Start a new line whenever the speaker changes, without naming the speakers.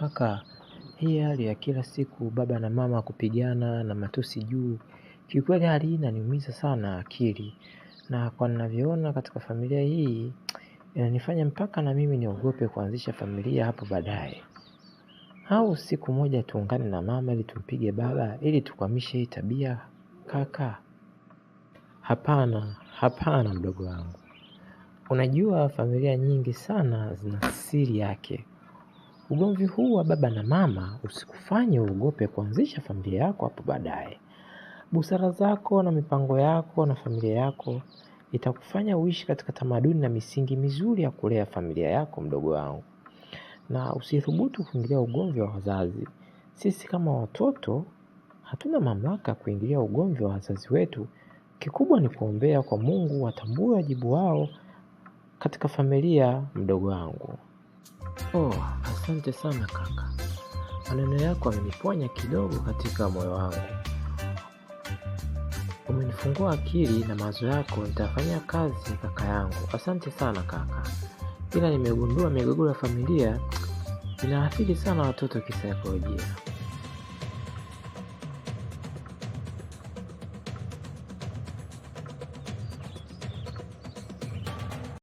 Kaka, hii hali ya kila siku baba na mama kupigana na matusi juu, kiukweli hali hii inaniumiza sana akili. Na kwa ninavyoona katika familia hii, inanifanya mpaka na mimi niogope kuanzisha familia hapo baadaye. Au siku moja tuungane na mama ili tumpige baba ili tukwamishe hii tabia kaka. Hapana mdogo wangu. Unajua familia nyingi sana zina siri yake. Ugomvi huu wa baba na mama usikufanye uogope kuanzisha familia yako hapo baadaye. Busara zako na mipango yako na familia yako itakufanya uishi katika tamaduni na misingi mizuri ya kulea familia yako mdogo wangu. Na usithubutu kuingilia ugomvi wa wazazi. Sisi kama watoto hatuna mamlaka kuingilia ugomvi wa wazazi wetu. Kikubwa ni kuombea kwa Mungu watambue wajibu wao katika familia mdogo wangu. Asante sana kaka. Maneno yako yameniponya kidogo katika moyo wangu. Umenifungua akili na mawazo yako nitafanya kazi kaka yangu. Asante sana kaka. Ila nimegundua migogoro ya familia inaathiri sana watoto kisaikolojia.